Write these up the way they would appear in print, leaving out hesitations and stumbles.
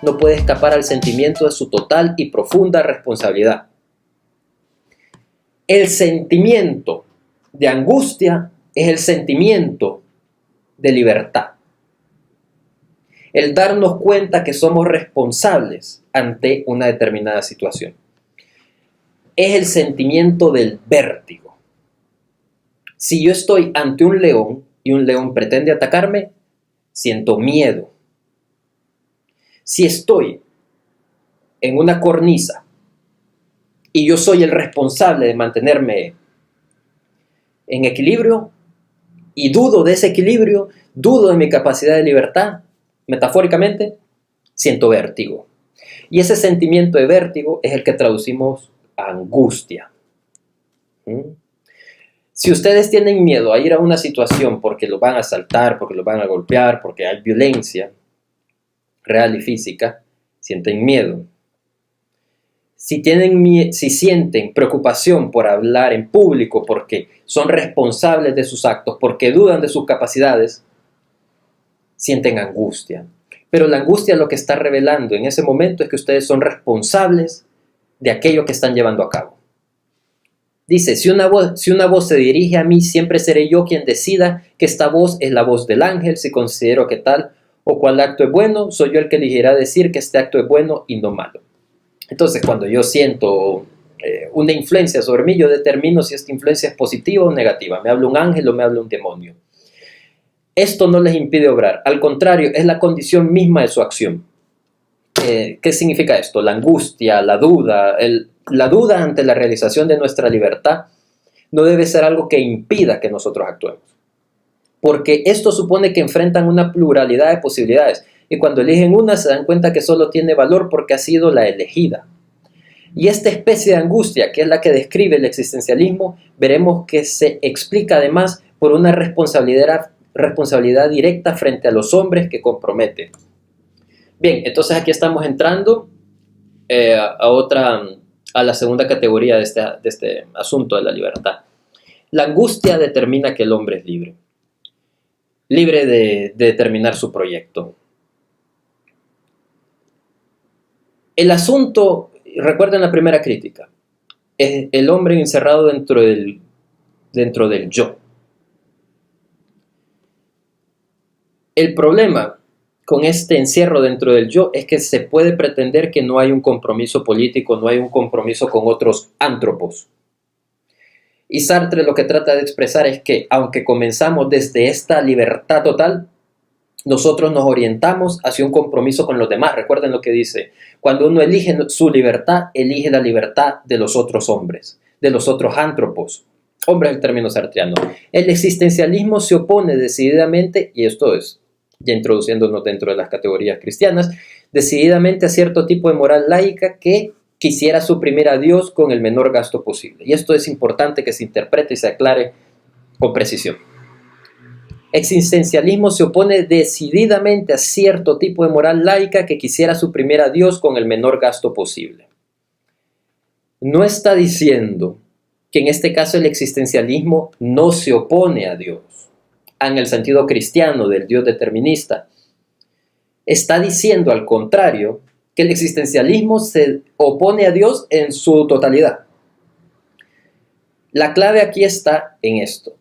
no puede escapar al sentimiento de su total y profunda responsabilidad. El sentimiento de angustia es el sentimiento de libertad. El darnos cuenta que somos responsables ante una determinada situación. Es el sentimiento del vértigo. Si yo estoy ante un león y un león pretende atacarme, siento miedo. Si estoy en una cornisa y yo soy el responsable de mantenerme en equilibrio y dudo de ese equilibrio, dudo de mi capacidad de libertad, metafóricamente, siento vértigo. Y ese sentimiento de vértigo es el que traducimos a angustia. Si ustedes tienen miedo a ir a una situación porque los van a asaltar, porque los van a golpear, porque hay violencia real y física, sienten miedo. Si sienten preocupación por hablar en público, porque son responsables de sus actos, porque dudan de sus capacidades, sienten angustia. Pero la angustia lo que está revelando en ese momento es que ustedes son responsables de aquello que están llevando a cabo. Dice, si una voz se dirige a mí, siempre seré yo quien decida que esta voz es la voz del ángel. Si considero que tal o cual acto es bueno, soy yo el que elegirá decir que este acto es bueno y no malo. Entonces, cuando yo siento una influencia sobre mí, yo determino si esta influencia es positiva o negativa. Me habla un ángel o me habla un demonio. Esto no les impide obrar. Al contrario, es la condición misma de su acción. ¿Qué significa esto? La angustia, la duda ante la realización de nuestra libertad no debe ser algo que impida que nosotros actuemos. Porque esto supone que enfrentan una pluralidad de posibilidades y cuando eligen una se dan cuenta que solo tiene valor porque ha sido la elegida. Y esta especie de angustia, que es la que describe el existencialismo, veremos que se explica además por una responsabilidad directa frente a los hombres que compromete. Bien, entonces aquí estamos entrando a la segunda categoría de este asunto de la libertad. La angustia determina que el hombre es libre de determinar su proyecto. El asunto, recuerden la primera crítica, es el hombre encerrado dentro del yo. El problema con este encierro dentro del yo es que se puede pretender que no hay un compromiso político, no hay un compromiso con otros ántropos. Y Sartre lo que trata de expresar es que, aunque comenzamos desde esta libertad total, nosotros nos orientamos hacia un compromiso con los demás. Recuerden lo que dice, cuando uno elige su libertad, elige la libertad de los otros hombres, de los otros ántropos. Hombre es el término sartriano. El existencialismo se opone decididamente, y esto es ya introduciéndonos dentro de las categorías cristianas, decididamente a cierto tipo de moral laica que quisiera suprimir a Dios con el menor gasto posible. Y esto es importante que se interprete y se aclare con precisión. Existencialismo se opone decididamente a cierto tipo de moral laica que quisiera suprimir a Dios con el menor gasto posible. No está diciendo que en este caso el existencialismo no se opone a Dios, en el sentido cristiano del Dios determinista. Está diciendo al contrario que el existencialismo se opone a Dios en su totalidad. La clave aquí está en esto.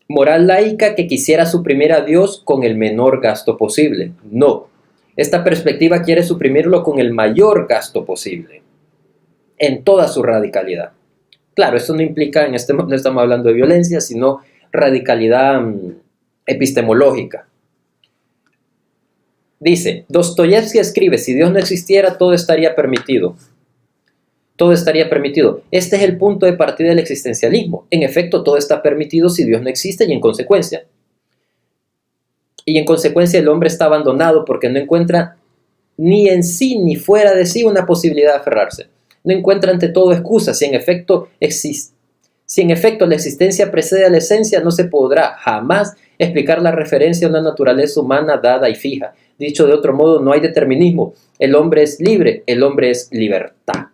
Moral laica que quisiera suprimir a Dios con el menor gasto posible. No, esta perspectiva quiere suprimirlo con el mayor gasto posible, en toda su radicalidad. Claro, esto no implica, no estamos hablando de violencia, sino radicalidad epistemológica. Dice, Dostoyevsky escribe, si Dios no existiera, todo estaría permitido. Todo estaría permitido. Este es el punto de partida del existencialismo. En efecto, todo está permitido si Dios no existe y en consecuencia el hombre está abandonado porque no encuentra ni en sí ni fuera de sí una posibilidad de aferrarse. No encuentra ante todo excusas. Si en efecto la existencia precede a la esencia, no se podrá jamás explicar la referencia a una naturaleza humana dada y fija. Dicho de otro modo, no hay determinismo. El hombre es libre, el hombre es libertad.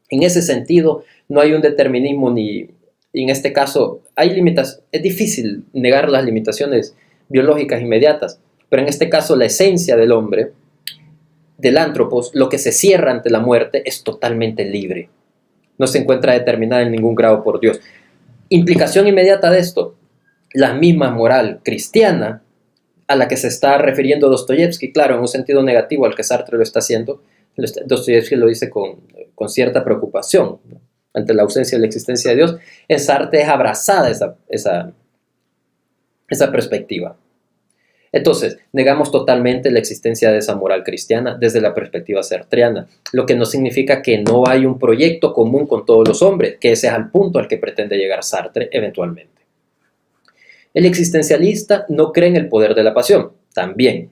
En ese sentido, no hay un determinismo y en este caso hay limitaciones. Es difícil negar las limitaciones biológicas inmediatas, pero en este caso la esencia del hombre del ántropos, lo que se cierra ante la muerte, es totalmente libre. No se encuentra determinada en ningún grado por Dios. Implicación inmediata de esto, la misma moral cristiana a la que se está refiriendo Dostoyevsky, claro, en un sentido negativo al que Sartre lo está haciendo. Dostoyevsky lo dice con cierta preocupación, ¿no?, ante la ausencia de la existencia de Dios. En Sartre es abrazada esa perspectiva. Entonces, negamos totalmente la existencia de esa moral cristiana desde la perspectiva sartreana, lo que no significa que no hay un proyecto común con todos los hombres, que ese es el punto al que pretende llegar Sartre eventualmente. El existencialista no cree en el poder de la pasión, también.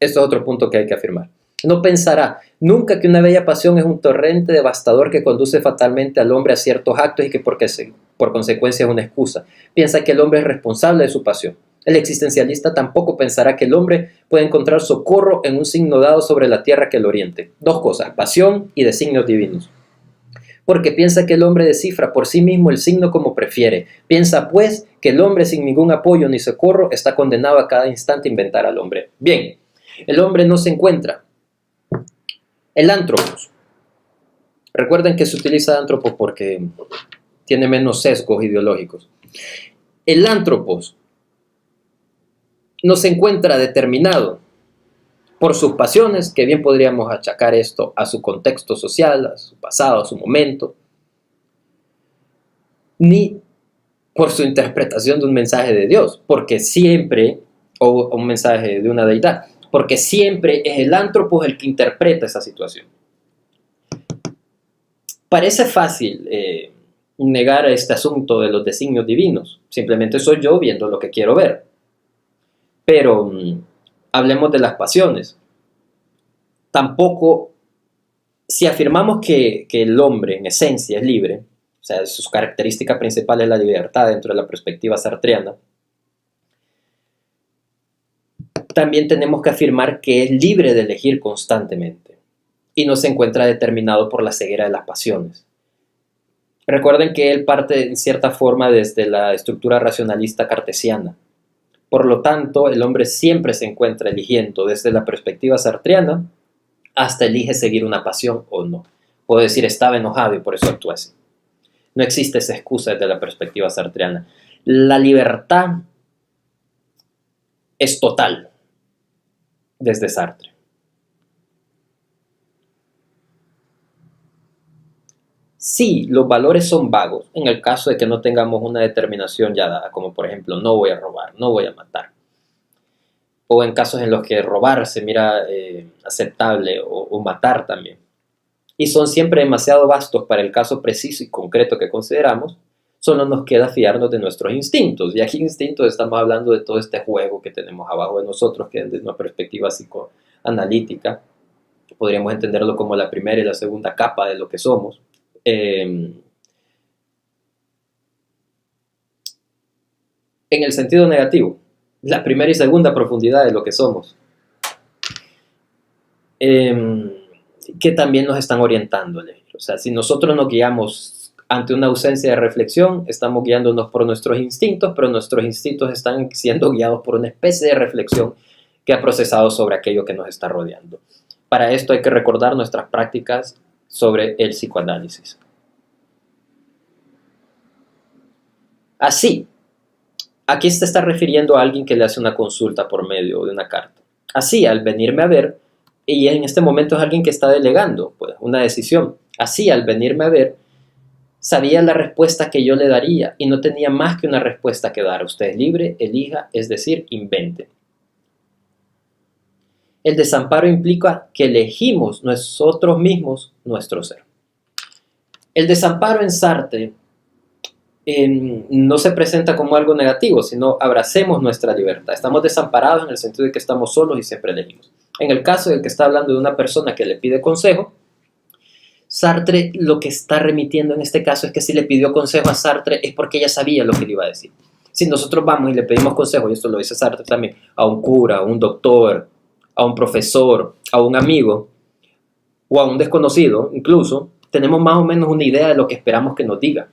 Esto es otro punto que hay que afirmar. No pensará nunca que una bella pasión es un torrente devastador que conduce fatalmente al hombre a ciertos actos y que por consecuencia es una excusa. Piensa que el hombre es responsable de su pasión. El existencialista tampoco pensará que el hombre puede encontrar socorro en un signo dado sobre la tierra que lo oriente. Dos cosas, pasión y designios divinos. Porque piensa que el hombre descifra por sí mismo el signo como prefiere. Piensa, pues, que el hombre sin ningún apoyo ni socorro está condenado a cada instante a inventar al hombre. Bien, el hombre no se encuentra. El ántropos. Recuerden que se utiliza ántropos porque tiene menos sesgos ideológicos. El ántropos no se encuentra determinado por sus pasiones, que bien podríamos achacar esto a su contexto social, a su pasado, a su momento, ni por su interpretación de un mensaje de Dios, porque siempre, o un mensaje de una deidad, porque siempre es el ántropos el que interpreta esa situación. Parece fácil negar este asunto de los designios divinos, simplemente soy yo viendo lo que quiero ver. Pero hablemos de las pasiones. Tampoco, si afirmamos que el hombre en esencia es libre, o sea, su característica principal es la libertad dentro de la perspectiva sartreana, también tenemos que afirmar que es libre de elegir constantemente y no se encuentra determinado por la ceguera de las pasiones. Recuerden que él parte en cierta forma desde la estructura racionalista cartesiana. Por lo tanto, el hombre siempre se encuentra eligiendo desde la perspectiva sartreana hasta elige seguir una pasión o no. Puedo decir, estaba enojado y por eso actué así. No existe esa excusa desde la perspectiva sartreana. La libertad es total desde Sartre. Sí, los valores son vagos en el caso de que no tengamos una determinación ya dada, como por ejemplo, no voy a robar, no voy a matar. O en casos en los que robar se mira aceptable o matar también. Y son siempre demasiado vastos para el caso preciso y concreto que consideramos, solo nos queda fiarnos de nuestros instintos. Y aquí instintos estamos hablando de todo este juego que tenemos abajo de nosotros, que desde una perspectiva psicoanalítica podríamos entenderlo como la primera y la segunda capa de lo que somos. En el sentido negativo, la primera y segunda profundidad de lo que somos, que también nos están orientando a elegir. O sea, si nosotros nos guiamos ante una ausencia de reflexión, estamos guiándonos por nuestros instintos, pero nuestros instintos están siendo guiados por una especie de reflexión que ha procesado sobre aquello que nos está rodeando. Para esto hay que recordar nuestras prácticas sobre el psicoanálisis. Así, aquí se está refiriendo a alguien que le hace una consulta por medio de una carta. Así, al venirme a ver, y en este momento es alguien que está delegando pues, una decisión. Así, al venirme a ver, sabía la respuesta que yo le daría y no tenía más que una respuesta que dar. Usted es libre, elija, es decir, invente. El desamparo implica que elegimos nosotros mismos nuestro ser. El desamparo en Sartre no se presenta como algo negativo, sino abracemos nuestra libertad. Estamos desamparados en el sentido de que estamos solos y siempre elegimos. En el caso del que está hablando de una persona que le pide consejo, Sartre lo que está remitiendo en este caso es que si le pidió consejo a Sartre es porque ella sabía lo que le iba a decir. Si nosotros vamos y le pedimos consejo, y esto lo dice Sartre también, a un cura, a un doctor, a un profesor, a un amigo o a un desconocido, incluso, tenemos más o menos una idea de lo que esperamos que nos diga.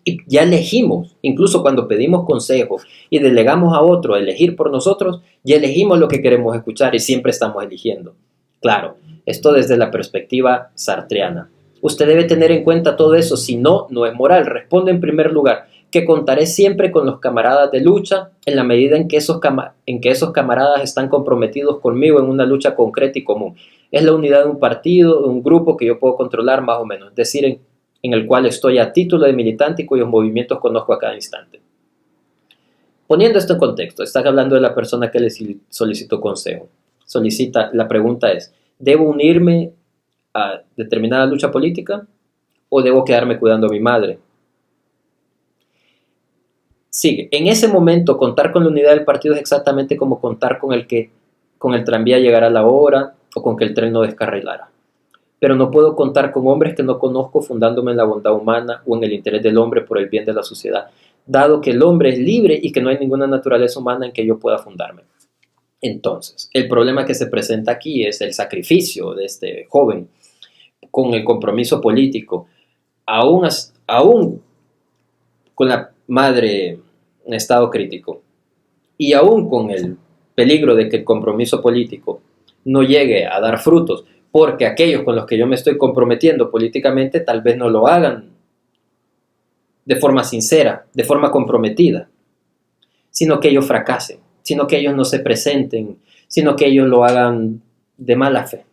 Y ya elegimos, incluso cuando pedimos consejo y delegamos a otro a elegir por nosotros, ya elegimos lo que queremos escuchar y siempre estamos eligiendo. Claro, esto desde la perspectiva sartreana. Usted debe tener en cuenta todo eso, si no, no es moral. Responde en primer lugar que contaré siempre con los camaradas de lucha en la medida en que esos camaradas están comprometidos conmigo en una lucha concreta y común. Es la unidad de un partido, de un grupo que yo puedo controlar más o menos, es decir, en el cual estoy a título de militante y cuyos movimientos conozco a cada instante. Poniendo esto en contexto, estás hablando de la persona que le solicitó consejo. La pregunta es, ¿debo unirme a determinada lucha política o debo quedarme cuidando a mi madre? Sigue, en ese momento contar con la unidad del partido es exactamente como contar con el tranvía llegara a la hora o con que el tren no descarrilara. Pero no puedo contar con hombres que no conozco fundándome en la bondad humana o en el interés del hombre por el bien de la sociedad, dado que el hombre es libre y que no hay ninguna naturaleza humana en que yo pueda fundarme. Entonces, el problema que se presenta aquí es el sacrificio de este joven con el compromiso político, aún con la madre en estado crítico y aún con el peligro de que el compromiso político no llegue a dar frutos, porque aquellos con los que yo me estoy comprometiendo políticamente tal vez no lo hagan de forma sincera, de forma comprometida, sino que ellos fracasen, sino que ellos no se presenten, sino que ellos lo hagan de mala fe.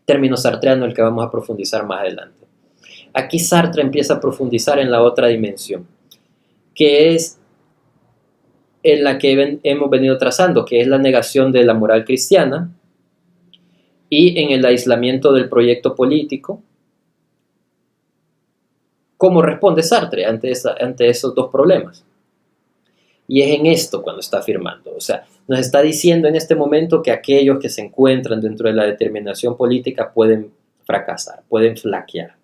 Término sartreano el que vamos a profundizar más adelante. Aquí Sartre empieza a profundizar en la otra dimensión, que es en la que hemos venido trazando, que es la negación de la moral cristiana y en el aislamiento del proyecto político. ¿Cómo responde Sartre ante esos dos problemas? Y es en esto cuando está afirmando, o sea, nos está diciendo en este momento que aquellos que se encuentran dentro de la determinación política pueden fracasar, pueden flaquear.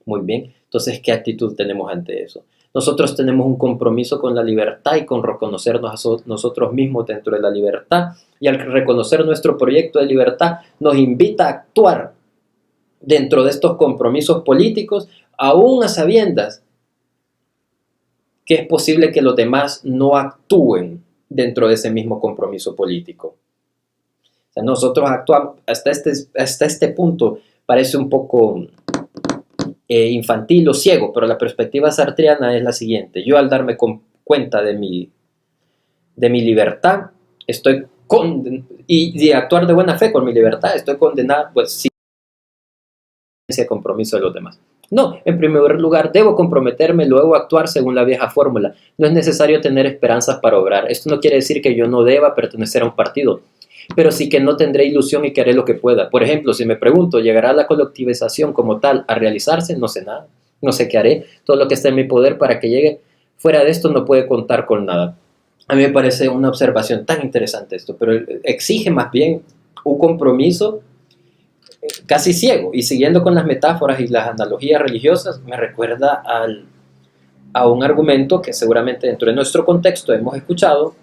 Muy bien, entonces, ¿qué actitud tenemos ante eso? Nosotros tenemos un compromiso con la libertad y con reconocernos a nosotros mismos dentro de la libertad, y al reconocer nuestro proyecto de libertad nos invita a actuar dentro de estos compromisos políticos, aún a sabiendas que es posible que los demás no actúen dentro de ese mismo compromiso político. O sea, nosotros actuamos hasta este punto, parece un poco infantil o ciego, pero la perspectiva sartreana es la siguiente. Yo al darme cuenta de mi libertad, y de actuar de buena fe con mi libertad, estoy condenado, pues sí, ese compromiso de los demás. No, en primer lugar, debo comprometerme, luego actuar según la vieja fórmula. No es necesario tener esperanzas para obrar. Esto no quiere decir que yo no deba pertenecer a un partido, pero sí que no tendré ilusión y que haré lo que pueda. Por ejemplo, si me pregunto, ¿llegará la colectivización como tal a realizarse? No sé nada. No sé qué haré. Todo lo que está en mi poder para que llegue. Fuera de esto no puede contar con nada. A mí me parece una observación tan interesante esto, pero exige más bien un compromiso casi ciego. Y siguiendo con las metáforas y las analogías religiosas, me recuerda a un argumento que seguramente dentro de nuestro contexto hemos escuchado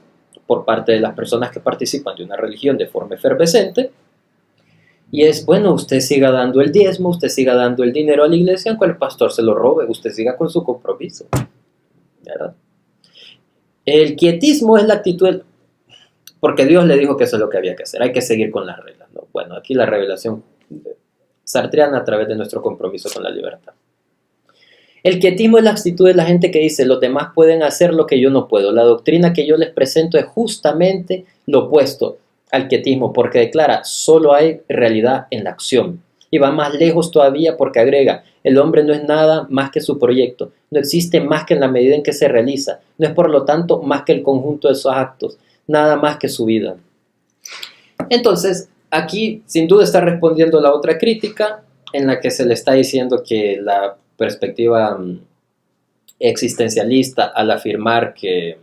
por parte de las personas que participan de una religión de forma efervescente, y es, bueno, usted siga dando el diezmo, usted siga dando el dinero a la iglesia, aunque el pastor se lo robe, usted siga con su compromiso, ¿verdad? El quietismo es la actitud, porque Dios le dijo que eso es lo que había que hacer, hay que seguir con las reglas, ¿no? Bueno, aquí la revelación sartreana a través de nuestro compromiso con la libertad. El quietismo es la actitud de la gente que dice, los demás pueden hacer lo que yo no puedo. La doctrina que yo les presento es justamente lo opuesto al quietismo, porque declara, solo hay realidad en la acción. Y va más lejos todavía porque agrega, el hombre no es nada más que su proyecto, no existe más que en la medida en que se realiza, no es por lo tanto más que el conjunto de sus actos, nada más que su vida. Entonces, aquí sin duda está respondiendo la otra crítica en la que se le está diciendo que la perspectiva existencialista al afirmar que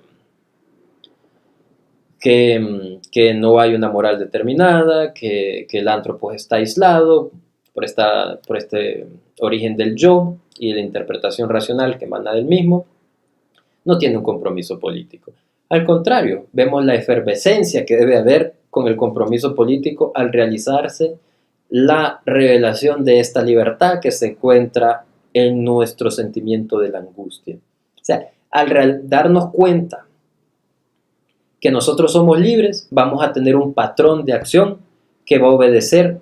no hay una moral determinada, que el antropos está aislado por este origen del yo y la interpretación racional que emana del mismo, no tiene un compromiso político. Al contrario, vemos la efervescencia que debe haber con el compromiso político al realizarse la revelación de esta libertad que se encuentra en nuestro sentimiento de la angustia. O sea, al darnos cuenta que nosotros somos libres, vamos a tener un patrón de acción que va a obedecer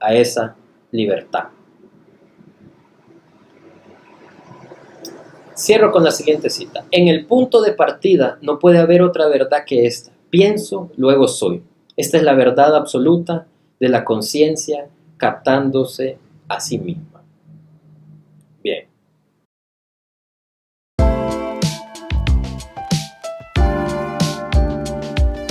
a esa libertad. Cierro con la siguiente cita. En el punto de partida no puede haber otra verdad que esta. Pienso, luego soy. Esta es la verdad absoluta de la conciencia captándose a sí misma.